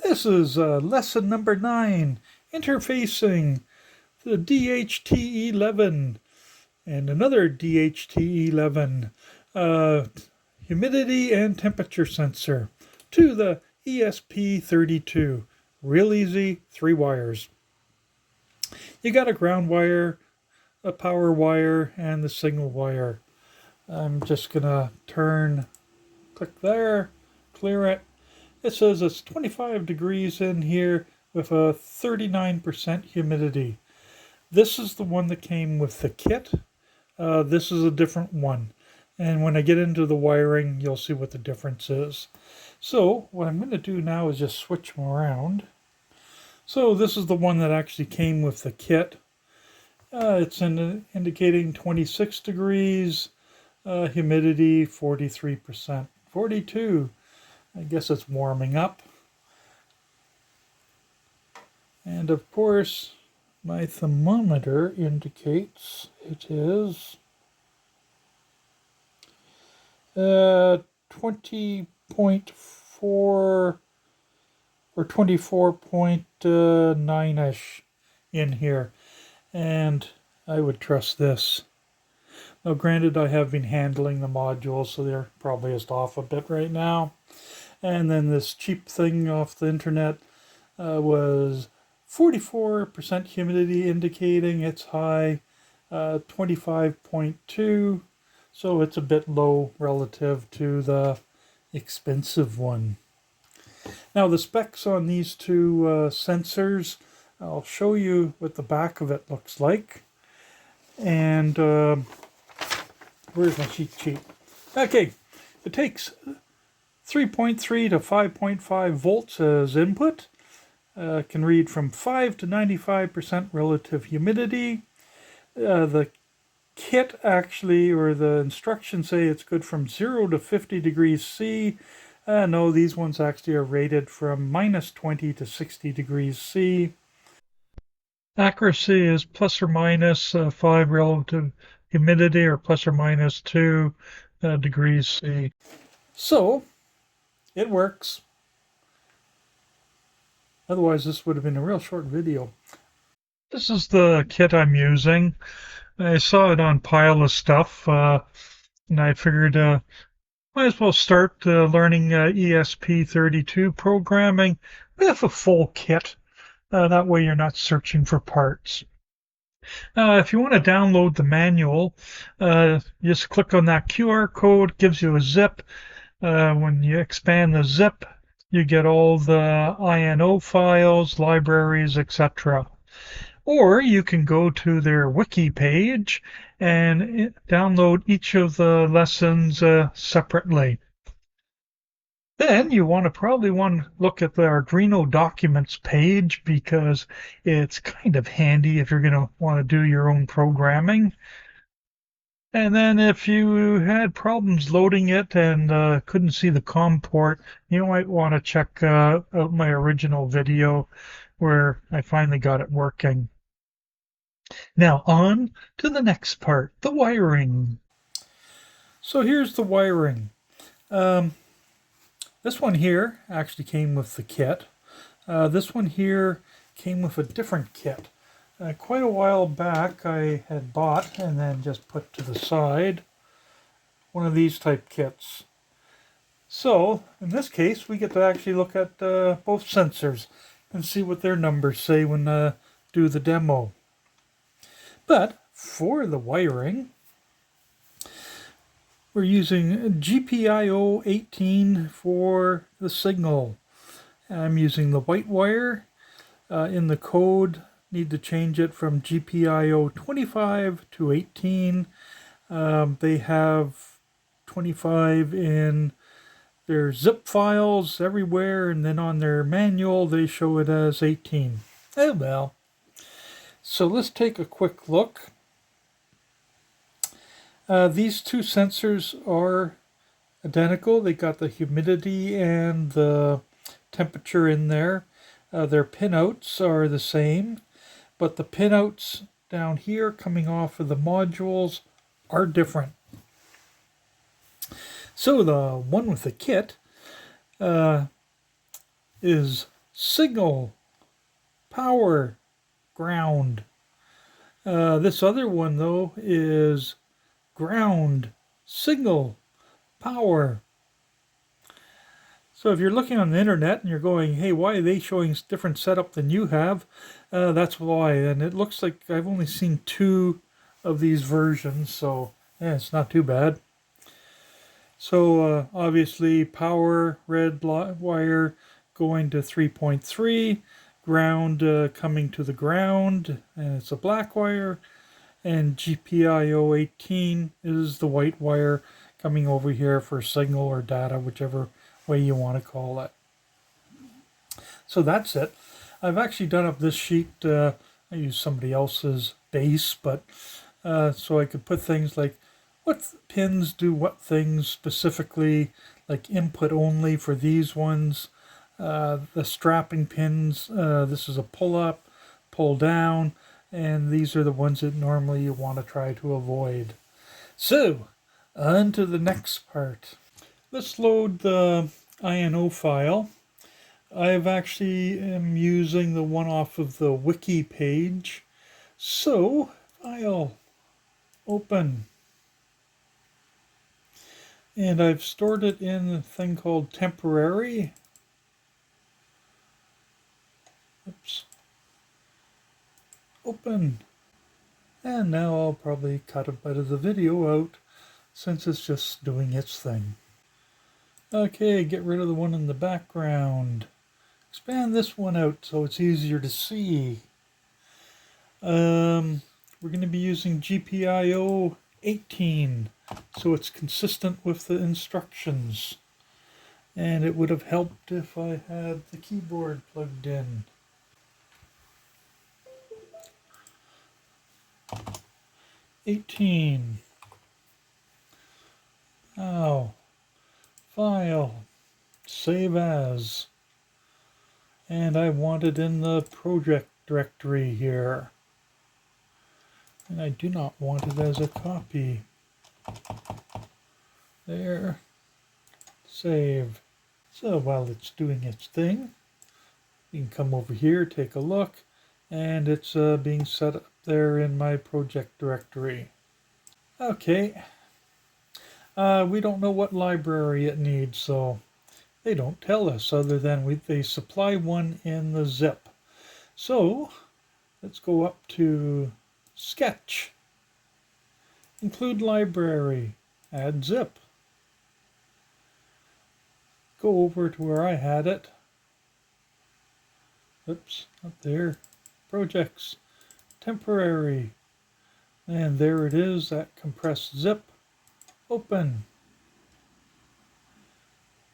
This is lesson number 9, interfacing the DHT11 and another DHT11 humidity and temperature sensor to the ESP32. Real easy, 3 wires. You got a ground wire, a power wire, and the signal wire. I'm just gonna click there, clear it. It says it's 25 degrees in here with a 39% humidity. This is the one that came with the kit. This is a different one. And when I get into the wiring, you'll see what the difference is. So what I'm going to do now is just switch them around. So this is the one that actually came with the kit. It's indicating 26 degrees, humidity 43%, 42. I guess it's warming up. And of course, my thermometer indicates it is 20.4 or 24.9-ish in here. And I would trust this. Now granted, I have been handling the modules, so they're probably just off a bit right now. And then this cheap thing off the internet was 44% humidity, indicating it's high, 25.2, so it's a bit low relative to the expensive one. Now the specs on these two sensors, I'll show you what the back of it looks like. And where's my cheat sheet? Okay, it takes 3.3 to 5.5 volts as input. Can read from 5 to 95% relative humidity. The kit actually, or the instructions say it's good from 0 to 50 degrees C. No, these ones actually are rated from minus 20 to 60 degrees C. Accuracy is plus or minus 5 relative humidity, or plus or minus 2 degrees C. So, it works. Otherwise, this would have been a real short video. This is the kit I'm using. I saw it on Pile of Stuff, and I figured might as well start learning ESP32 programming with a full kit. That way you're not searching for parts. If you want to download the manual, just click on that QR code. It gives you a zip. When you expand the zip, you get all the INO files, libraries, etc. Or you can go to their wiki page and download each of the lessons separately. Then you probably want to look at the Arduino documents page, because it's kind of handy if you're going to want to do your own programming. And then if you had problems loading it and couldn't see the COM port, you might want to check out my original video where I finally got it working. Now on to the next part, the wiring. So here's the wiring. This one here actually came with the kit. This one here came with a different kit. Quite a while back I had bought and then just put to the side one of these type kits. So in this case we get to actually look at both sensors and see what their numbers say when do the demo. But for the wiring, we're using GPIO 18 for the signal. I'm using the white wire. In the code, need to change it from GPIO 25 to 18. They have 25 in their zip files everywhere, and then on their manual they show it as 18. Oh well. So let's take a quick look. These two sensors are identical. They got the humidity and the temperature in there. Their pinouts are the same, but the pinouts down here coming off of the modules are different. So the one with the kit is signal, power, ground. This other one, though, is ground, signal, power. So if you're looking on the internet and you're going, hey, why are they showing different setup than you have? That's why. And it looks like I've only seen 2 of these versions, so yeah, it's not too bad. So obviously power, red wire going to 3.3, ground coming to the ground, and it's a black wire, and GPIO 18 is the white wire coming over here for signal or data, whichever way you want to call it. So that's it. I've actually done up this sheet. I used somebody else's base, but so I could put things like what pins do what things specifically, like input only for these ones. The strapping pins, this is a pull up, pull down, and these are the ones that normally you want to try to avoid. So, on to the next part. Let's load the INO file. I've actually am using the one off of the wiki page. So, file, open. And I've stored it in a thing called temporary. Oops. Open. And now I'll probably cut a bit of the video out since it's just doing its thing. Okay, get rid of the one in the background. Expand this one out so it's easier to see. We're going to be using GPIO 18 so it's consistent with the instructions. And it would have helped if I had the keyboard plugged in. 18. Now, file, save as. And I want it in the project directory here. And I do not want it as a copy. There. Save. So while it's doing its thing, you can come over here, take a look, and it's being set up there in my project directory. Okay. We don't know what library it needs, so they don't tell us other than they supply one in the zip. So let's go up to Sketch, include library, add zip. Go over to where I had it. Oops, up there. Projects, temporary. And there it is, that compressed zip. Open.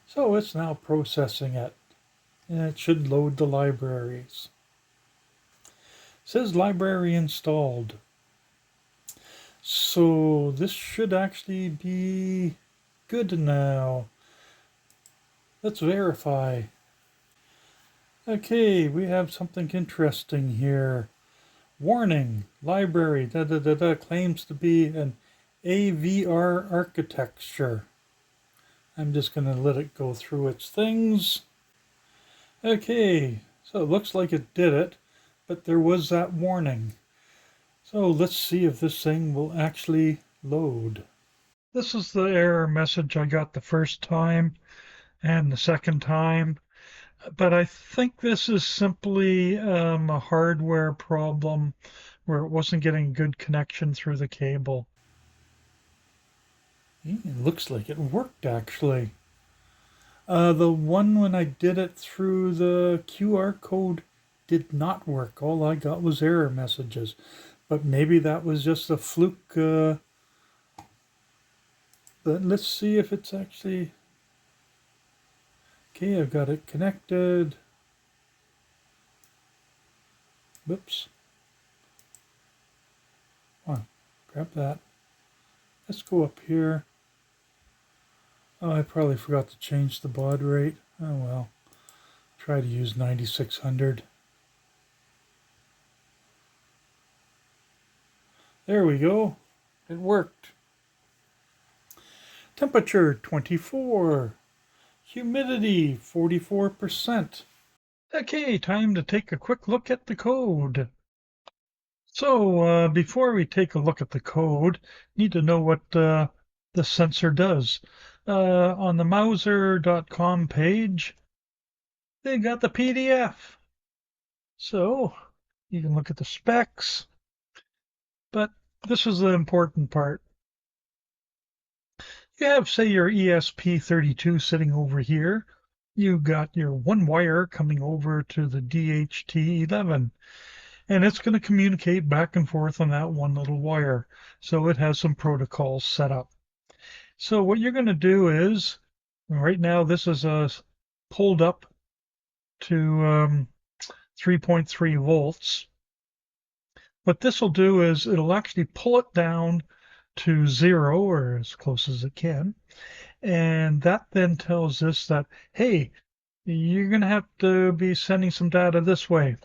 So it's now processing it. And it should load the libraries. It says library installed. So this should actually be good now. Let's verify. Okay, we have something interesting here. Warning, library, claims to be an AVR architecture. I'm just going to let it go through its things. Okay, so it looks like it did it, but there was that warning. So let's see if this thing will actually load. This is the error message I got the first time and the second time. But I think this is simply a hardware problem where it wasn't getting good connection through the cable. It looks like it worked actually. The one when I did it through the QR code did not work. All I got was error messages. But maybe that was just a fluke. But let's see if it's actually... Okay, I've got it connected. Whoops. Come on, grab that. Let's go up here. Oh, I probably forgot to change the baud rate. Oh well. Try to use 9600. There we go. It worked. Temperature 24. Humidity 44%. Okay, time to take a quick look at the code. So before we take a look at the code, need to know what the sensor does. On the Mauser.com page, they got the PDF. So you can look at the specs, but this is the important part. You have, say, your ESP32 sitting over here. You got your one wire coming over to the DHT11, and it's going to communicate back and forth on that one little wire. So it has some protocols set up. So what you're going to do is, right now this is pulled up to 3.3 volts. What this will do is it'll actually pull it down to 0 or as close as it can. And that then tells us that, hey, you're going to have to be sending some data this way.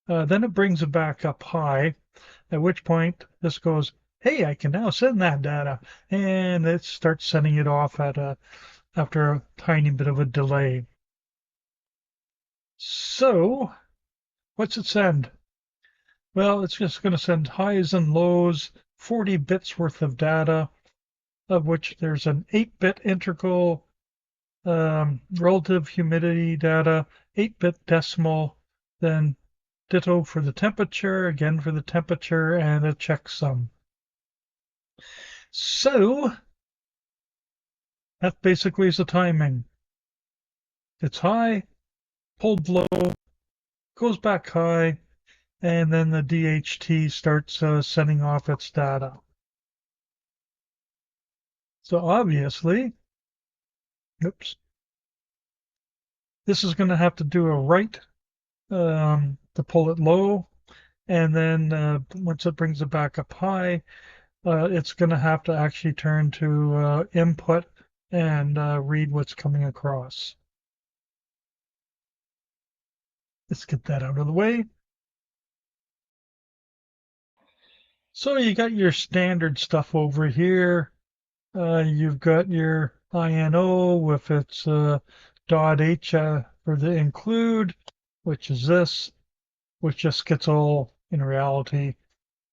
Then it brings it back up high, at which point this goes, hey, I can now send that data. And it starts sending it off after a tiny bit of a delay. So what's it send? Well, it's just going to send highs and lows, 40 bits worth of data, of which there's an 8-bit integral, relative humidity data, 8-bit decimal, then ditto for the temperature, again for the temperature, and a checksum. So that basically is the timing. It's high, pulled low, goes back high, and then the DHT starts sending off its data. So obviously, oops, this is going to have to do a write to pull it low, and then once it brings it back up high, it's going to have to actually turn to input and read what's coming across. Let's get that out of the way. So you got your standard stuff over here. You've got your INO with its .h for the include, which is this, which just gets all, in reality,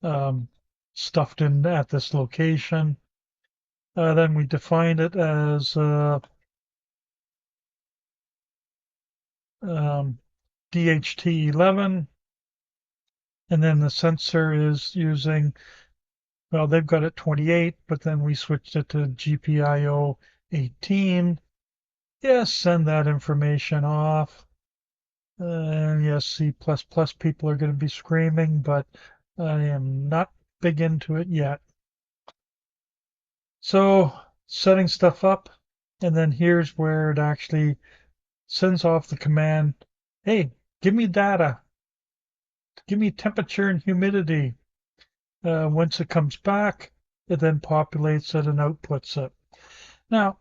um, stuffed in at this location. Then we define it as DHT11, and then the sensor is using, well, they've got it 28, but then we switched it to GPIO 18. Yes, send that information off. And yes, C++ people are going to be screaming, but I am not big into it yet. So setting stuff up, and then here's where it actually sends off the command, hey, give me data, give me temperature and humidity. Once it comes back, it then populates it and outputs it. Now,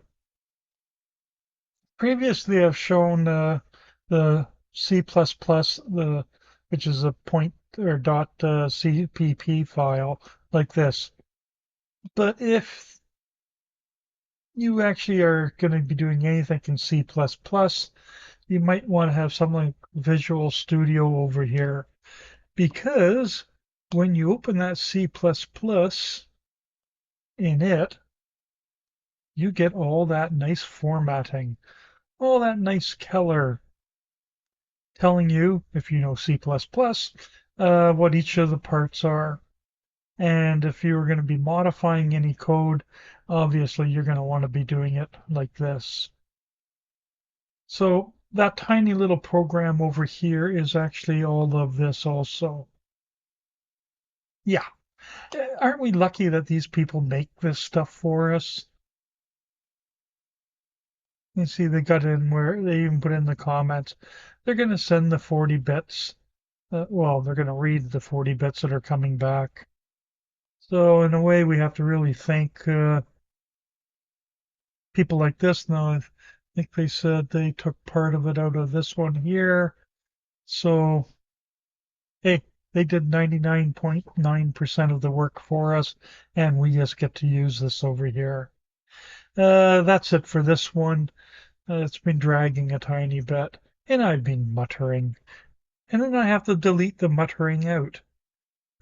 previously I've shown the C++, which is a point or .cpp file like this. But if you actually are going to be doing anything in C++, you might want to have something like Visual Studio over here, because when you open that C++ in it, you get all that nice formatting, all that nice color, telling you, if you know C++, what each of the parts are. And if you were going to be modifying any code, obviously you're going to want to be doing it like this. So that tiny little program over here is actually all of this also. Yeah. Aren't we lucky that these people make this stuff for us? You see, they got in where they even put in the comments. They're going to send the 40 bits. Well, they're going to read the 40 bits that are coming back. So in a way, we have to really thank people like this. Now, I think they said they took part of it out of this one here. So, hey, they did 99.9% of the work for us, and we just get to use this over here. That's it for this one. It's been dragging a tiny bit. and I've been muttering, and then I have to delete the muttering out,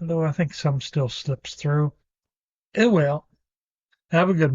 although I think some still slips through. It will. Have a good one.